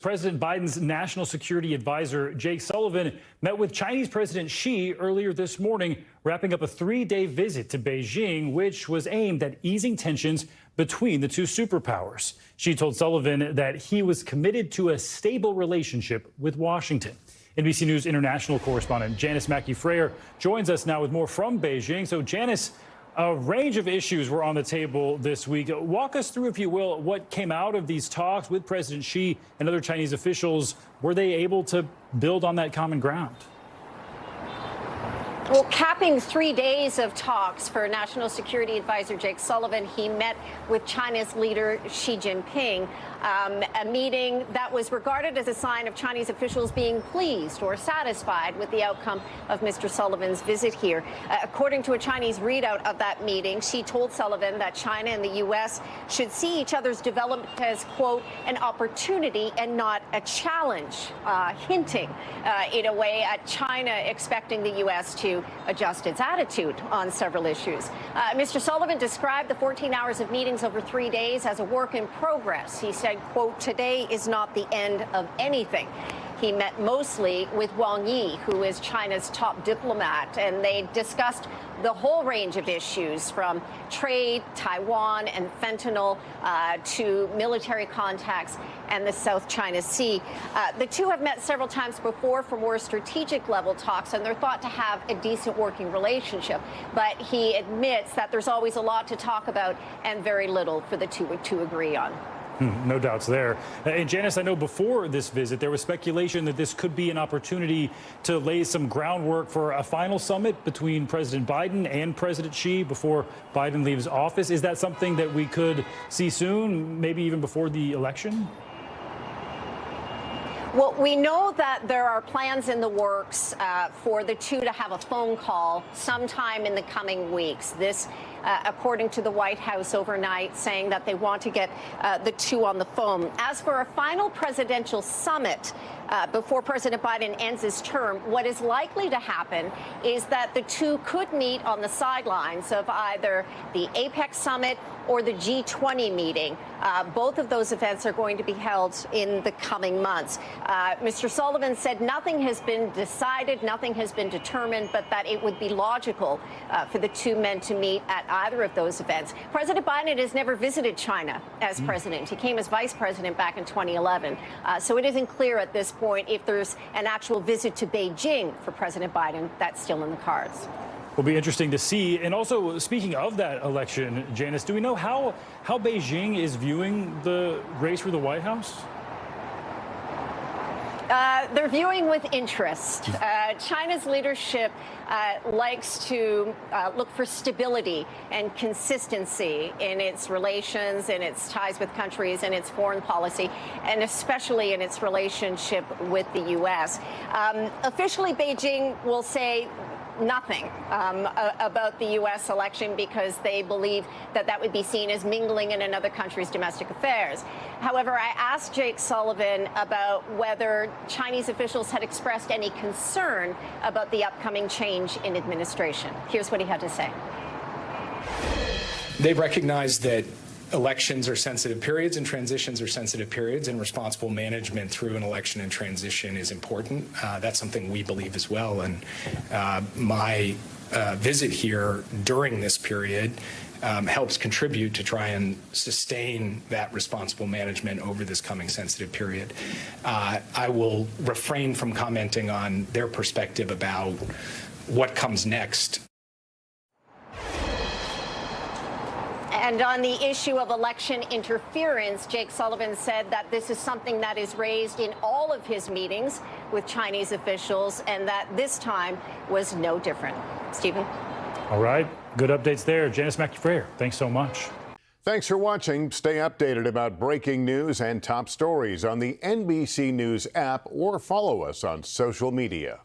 President Biden's National Security Advisor Jake Sullivan met with Chinese President Xi earlier this morning, wrapping up a three-day visit to Beijing, which was aimed at easing tensions between the two superpowers. Xi told Sullivan that he was committed to a stable relationship with Washington. NBC News international correspondent Janis Mackey Frayer joins us now with more from Beijing. So, Janis, a range of issues were on the table this week. Walk us through, if you will, what came out of these talks with President Xi and other Chinese officials. Were they able to build on that common ground? Well, capping 3 days of talks for National Security Advisor Jake Sullivan, he met with China's leader Xi Jinping, a meeting that was regarded as a sign of Chinese officials being pleased or satisfied with the outcome of Mr. Sullivan's visit here. According to a Chinese readout of that meeting, Xi told Sullivan that China and the U.S. should see each other's development as, quote, an opportunity and not a challenge, hinting in a way at China expecting the U.S. to adjust its attitude on several issues. Mr. Sullivan described the 14 hours of meetings over 3 days as a work in progress. He said, quote, today is not the end of anything. He met mostly with Wang Yi, who is China's top diplomat, and they discussed the whole range of issues from trade, Taiwan, and fentanyl to military contacts and the South China Sea. The two have met several times before for more strategic level talks, and they're thought to have a decent working relationship. But he admits that there's always a lot to talk about and very little for the two to agree on. No doubts there. And Janis, I know before this visit, there was speculation that this could be an opportunity to lay some groundwork for a final summit between President Biden and President Xi before Biden leaves office. Is that something that we could see soon, maybe even before the election? Well, we know that there are plans in the works for the two to have a phone call sometime in the coming weeks. This, according to the White House overnight, saying that they want to get the two on the phone. As for a final presidential summit before President Biden ends his term, what is likely to happen is that the two could meet on the sidelines of either the APEC summit or the G20 meeting. Both of those events are going to be held in the coming months. Mr. Sullivan said nothing has been decided, nothing has been determined, but that it would be logical for the two men to meet at either of those events. President Biden has never visited China as president. He came as vice president back in 2011. So it isn't clear at this point if there's an actual visit to Beijing for President Biden. That's still in the cards. Will be interesting to see. And also, speaking of that election, Janis, do we know how Beijing is viewing the race for the White House? They're viewing with interest. China's leadership likes to look for stability and consistency in its relations, in its ties with countries, and its foreign policy, and especially in its relationship with the U.S. Officially, Beijing will say nothing about the U.S. election because they believe that that would be seen as mingling in another country's domestic affairs. However, I asked Jake Sullivan about whether Chinese officials had expressed any concern about the upcoming change in administration. Here's what he had to say. They've recognized that elections are sensitive periods and transitions are sensitive periods, and responsible management through an election and transition is important. That's something we believe as well. And my visit here during this period helps contribute to try and sustain that responsible management over this coming sensitive period. I will refrain from commenting on their perspective about what comes next. And on the issue of election interference, Jake Sullivan said that this is something that is raised in all of his meetings with Chinese officials, and that this time was no different. Stephen? All right. Good updates there. Janis Mackey Frayer, thanks so much. Thanks for watching. Stay updated about breaking news and top stories on the NBC News app or follow us on social media.